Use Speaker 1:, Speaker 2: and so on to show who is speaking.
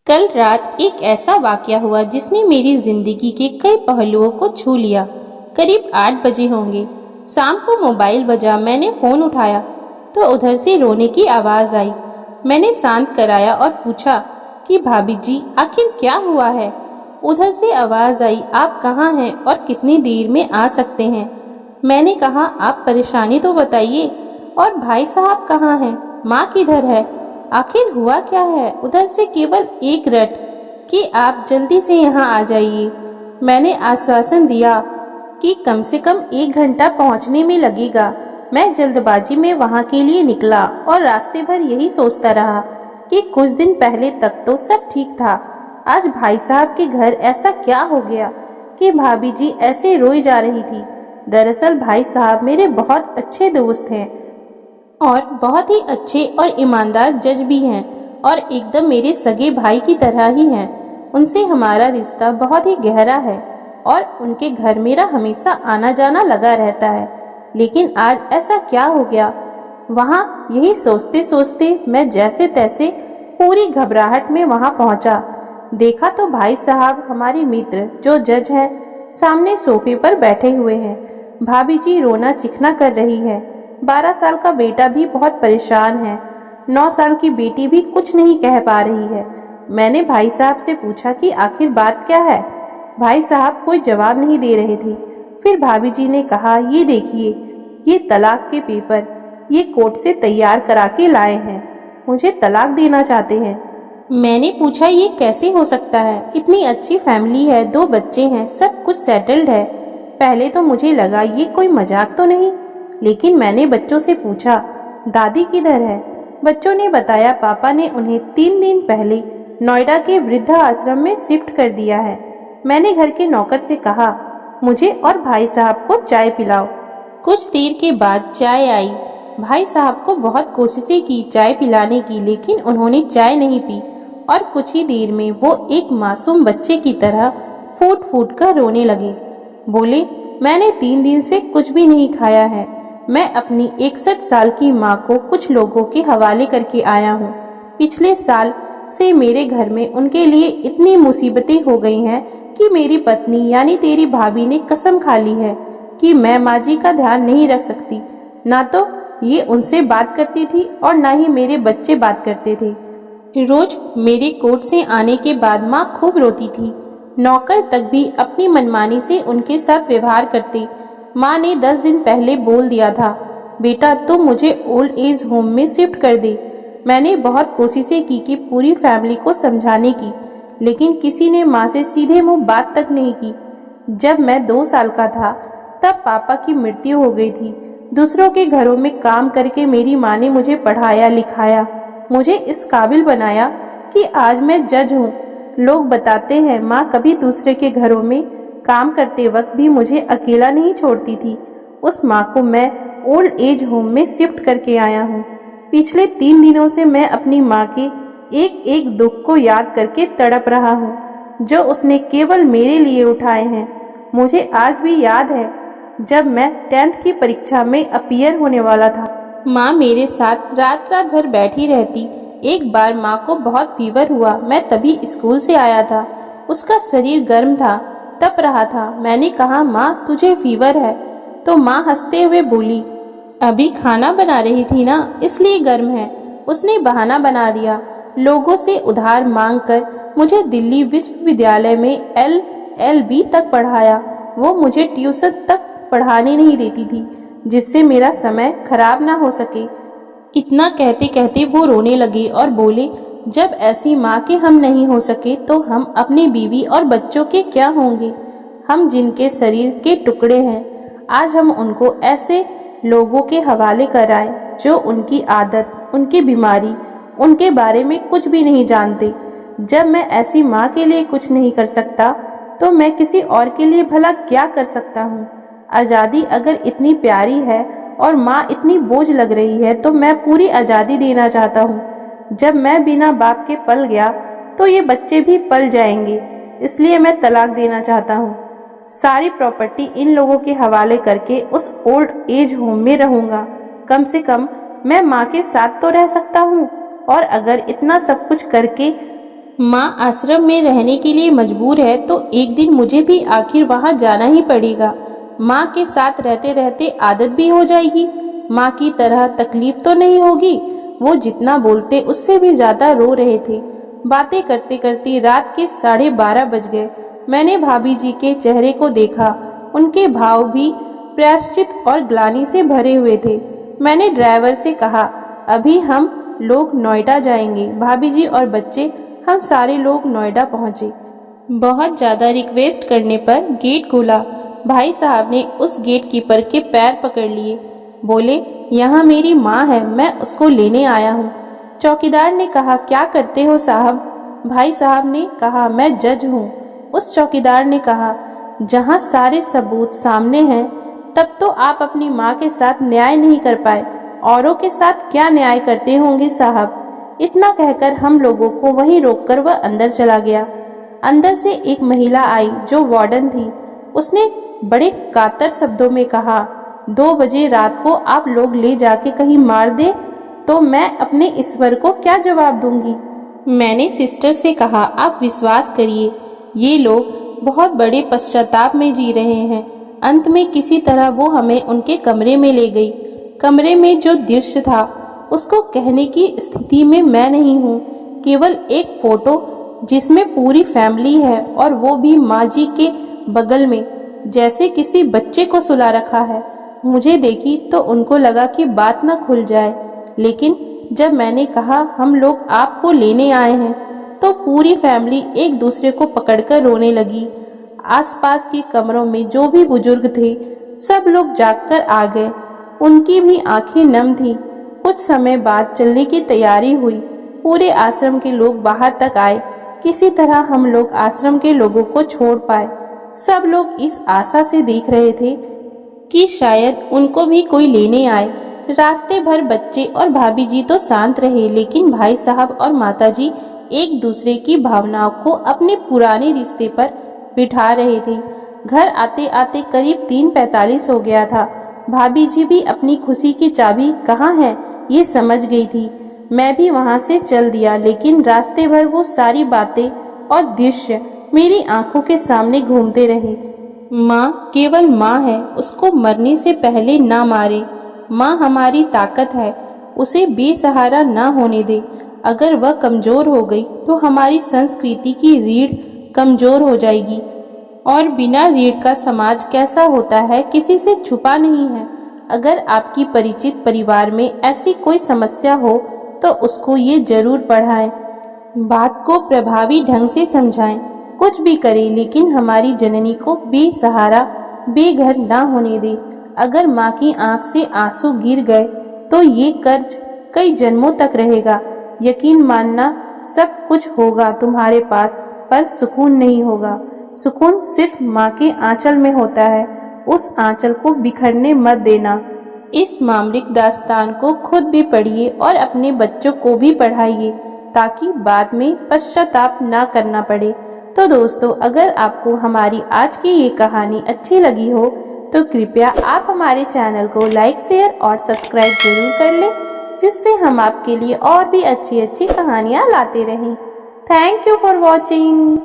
Speaker 1: कल रात एक ऐसा वाकया हुआ जिसने मेरी जिंदगी के कई पहलुओं को छू लिया। करीब 8 बजे होंगे। शाम को मोबाइल बजा। मैंने फोन उठाया तो उधर से रोने की आवाज आई। मैंने शांत कराया और पूछा कि भाभी जी आखिर क्या हुआ है। उधर से आवाज आई, आप कहाँ हैं और कितनी देर में आ सकते हैं। मैंने कहा, आप परेशानी तो बताइए। और भाई साहब कहाँ हैं, माँ किधर है, आखिर हुआ क्या है। उधर से केवल एक रट कि आप जल्दी से यहाँ आ जाइए। मैंने आश्वासन दिया कि कम से कम 1 घंटा पहुँचने में लगेगा। मैं जल्दबाजी में वहाँ के लिए निकला और रास्ते भर यही सोचता रहा कि कुछ दिन पहले तक तो सब ठीक था। आज भाई साहब के घर ऐसा क्या हो गया कि भाभी जी ऐसे रोई जा रही थी। दरअसल भाई साहब मेरे बहुत अच्छे दोस्त हैं और बहुत ही अच्छे और ईमानदार जज भी हैं और एकदम मेरे सगे भाई की तरह ही हैं। उनसे हमारा रिश्ता बहुत ही गहरा है और उनके घर मेरा हमेशा आना जाना लगा रहता है। लेकिन आज ऐसा क्या हो गया। वहाँ यही सोचते सोचते मैं जैसे तैसे पूरी घबराहट में वहाँ पहुँचा। देखा तो भाई साहब हमारे मित्र जो जज है सामने सोफे पर बैठे हुए हैं। भाभी जी रोना चिखना कर रही है। 12 साल का बेटा भी बहुत परेशान है। 9 साल की बेटी भी कुछ नहीं कह पा रही है। मैंने भाई साहब से पूछा कि आखिर बात क्या है। भाई साहब कोई जवाब नहीं दे रहे थे। फिर भाभी जी ने कहा, ये देखिए, ये तलाक के पेपर ये कोर्ट से तैयार करा के लाए हैं। मुझे तलाक देना चाहते हैं। मैंने पूछा, ये कैसे हो सकता है, इतनी अच्छी फैमिली है, 2 बच्चे हैं, सब कुछ सेटल्ड है। पहले तो मुझे लगा ये कोई मजाक तो नहीं। लेकिन मैंने बच्चों से पूछा, दादी किधर है। बच्चों ने बताया, पापा ने उन्हें 3 दिन पहले नोएडा के वृद्धा आश्रम में शिफ्ट कर दिया है। मैंने घर के नौकर से कहा, मुझे और भाई साहब को चाय पिलाओ। कुछ देर के बाद चाय आई। भाई साहब को बहुत कोशिशें की चाय पिलाने की, लेकिन उन्होंने चाय नहीं पी और कुछ ही देर में वो एक मासूम बच्चे की तरह फूट फूट कर रोने लगे। बोले, मैंने 3 दिन से कुछ भी नहीं खाया है। मैं अपनी 61 साल की माँ को कुछ लोगों के हवाले करके आया हूँ। पिछले साल से मेरे घर में उनके लिए इतनी मुसीबतें हो गई हैं कि मेरी पत्नी यानी तेरी भाभी ने कसम खा ली है कि मैं माँ जी का ध्यान नहीं रख सकती। ना तो ये उनसे बात करती थी और ना ही मेरे बच्चे बात करते थे। रोज मेरे कोर्ट से आने के बाद माँ खूब रोती थी। नौकर तक भी अपनी मनमानी से उनके साथ व्यवहार करते। माँ ने 10 दिन पहले बोल दिया था, बेटा तुम मुझे ओल्ड एज होम में शिफ्ट कर दे। मैंने बहुत कोशिशें की कि पूरी फैमिली को समझाने की, लेकिन किसी ने माँ से सीधे मुंह बात तक नहीं की। जब मैं 2 साल का था तब पापा की मृत्यु हो गई थी। दूसरों के घरों में काम करके मेरी माँ ने मुझे पढ़ाया लिखाया, मुझे इस काबिल बनाया कि आज मैं जज हूँ। लोग बताते हैं माँ कभी दूसरे के घरों में काम करते वक्त भी मुझे अकेला नहीं छोड़ती थी। उस माँ को मैं ओल्ड एज होम में शिफ्ट करके आया हूँ। पिछले 3 दिनों से मैं अपनी माँ के एक एक दुख को याद करके तड़प रहा हूँ जो उसने केवल मेरे लिए उठाए हैं। मुझे आज भी याद है जब मैं 10th की परीक्षा में अपीयर होने वाला था। माँ मेरे साथ रात रात भर बैठी रहती। एक बार माँ को बहुत फीवर हुआ। मैं तभी स्कूल से आया था। उसका शरीर गर्म था, तप रहा था। मैंने कहा, माँ तुझे फीवर है। तो माँ हंसते हुए बोली, अभी खाना बना रही थी ना, इसलिए गर्म है। उसने बहाना बना दिया। लोगों से उधार मांगकर मुझे दिल्ली विश्वविद्यालय में LLB तक पढ़ाया। वो मुझे ट्यूशन तक पढ़ाने नहीं देती थी जिससे मेरा समय खराब ना हो सके। इतना कहते कहते वो रोने लगे और बोले, जब ऐसी माँ के हम नहीं हो सके तो हम अपनी बीवी और बच्चों के क्या होंगे। हम जिनके शरीर के टुकड़े हैं, आज हम उनको ऐसे लोगों के हवाले कराएं जो उनकी आदत, उनकी बीमारी, उनके बारे में कुछ भी नहीं जानते। जब मैं ऐसी माँ के लिए कुछ नहीं कर सकता तो मैं किसी और के लिए भला क्या कर सकता हूँ। आज़ादी अगर इतनी प्यारी है और माँ इतनी बोझ लग रही है तो मैं पूरी आज़ादी देना चाहता हूँ। जब मैं बिना बाप के पल गया तो ये बच्चे भी पल जाएंगे। इसलिए मैं तलाक देना चाहता हूँ। सारी प्रॉपर्टी इन लोगों के हवाले करके उस ओल्ड एज होम में रहूँगा। कम से कम मैं माँ के साथ तो रह सकता हूँ। और अगर इतना सब कुछ करके माँ आश्रम में रहने के लिए मजबूर है तो एक दिन मुझे भी आखिर वहाँ जाना ही पड़ेगा। माँ के साथ रहते रहते आदत भी हो जाएगी। माँ की तरह तकलीफ तो नहीं होगी। वो जितना बोलते उससे भी ज्यादा रो रहे थे। बातें करते करते रात के 12:30 बज गए। मैंने भाभी जी के चेहरे को देखा। उनके भाव भी प्रायश्चित और ग्लानि से भरे हुए थे। मैंने ड्राइवर से कहा, अभी हम लोग नोएडा जाएंगे। भाभी जी और बच्चे, हम सारे लोग नोएडा पहुंचे। बहुत ज्यादा रिक्वेस्ट करने पर गेट खोला। भाई साहब ने उस गेट कीपर के पैर पकड़ लिए। बोले, यहाँ मेरी माँ है, मैं उसको लेने आया हूँ। चौकीदार ने कहा, क्या करते हो साहब? भाई साहब ने कहा, मैं जज हूँ। उस चौकीदार ने कहा, जहाँ सारे सबूत सामने हैं तब तो आप अपनी माँ के साथ न्याय नहीं कर पाए, औरों के साथ क्या न्याय करते होंगे साहब? इतना कहकर हम लोगों को वहीं रोककर वह अंदर चला गया। अंदर से एक महिला आई जो वार्डन थी। उसने बड़े कातर शब्दों में कहा, 2 बजे रात को आप लोग ले जाके कहीं मार दे तो मैं अपने ईश्वर को क्या जवाब दूंगी? मैंने सिस्टर से कहा, आप विश्वास करिए, ये लोग बहुत बड़े पश्चाताप में जी रहे हैं। अंत में किसी तरह वो हमें उनके कमरे में ले गई। कमरे में जो दृश्य था उसको कहने की स्थिति में मैं नहीं हूँ। केवल एक फोटो जिसमें पूरी फैमिली है और वो भी माँ जी के बगल में, जैसे किसी बच्चे को सुला रखा है। मुझे देखी तो उनको लगा कि बात न खुल जाए, लेकिन जब मैंने कहा हम लोग आपको लेने आए हैं तो पूरी फैमिली एक दूसरे को पकड़कर रोने लगी। आसपास के कमरों में जो भी बुजुर्ग थे सब लोग जागकर आ गए। उनकी भी आंखें नम थीं। कुछ समय बाद चलने की तैयारी हुई। पूरे आश्रम के लोग बाहर तक आए। किसी तरह हम लोग आश्रम के लोगों को छोड़ पाए। सब लोग इस आशा से देख रहे थे कि शायद उनको भी कोई लेने आए। रास्ते भर बच्चे और भाभी जी तो शांत रहे, लेकिन भाई साहब और माता जी एक दूसरे की भावनाओं को अपने पुराने रिश्ते पर बिठा रहे थे। घर आते आते करीब 3:45 हो गया था। भाभी जी भी अपनी खुशी की चाबी कहाँ है ये समझ गई थी। मैं भी वहां से चल दिया, लेकिन रास्ते भर वो सारी बातें और दृश्य मेरी आंखों के सामने घूमते रहे। माँ केवल माँ है, उसको मरने से पहले ना मारे। माँ हमारी ताकत है, उसे बेसहारा ना होने दे। अगर वह कमजोर हो गई तो हमारी संस्कृति की रीढ़ कमजोर हो जाएगी, और बिना रीढ़ का समाज कैसा होता है किसी से छुपा नहीं है। अगर आपकी परिचित परिवार में ऐसी कोई समस्या हो तो उसको ये जरूर पढ़ाएं, बात को प्रभावी ढंग से समझाएं। कुछ भी करें, लेकिन हमारी जननी को बेसहारा बेघर ना होने दे। अगर माँ की आंख से आंसू गिर गए तो ये कर्ज कई जन्मों तक रहेगा। यकीन मानना, सब कुछ होगा तुम्हारे पास, पर सुकून नहीं होगा। सुकून सिर्फ माँ के आंचल में होता है। उस आंचल को बिखरने मत देना। इस मामलिक दास्तान को खुद भी पढ़िए और अपने बच्चों को भी पढ़ाइए, ताकि बाद में पश्चाताप ना करना पड़े। तो दोस्तों, अगर आपको हमारी आज की ये कहानी अच्छी लगी हो तो कृपया आप हमारे चैनल को लाइक, शेयर और सब्सक्राइब जरूर कर लें, जिससे हम आपके लिए और भी अच्छी अच्छी कहानियाँ लाते रहें। Thank you for watching.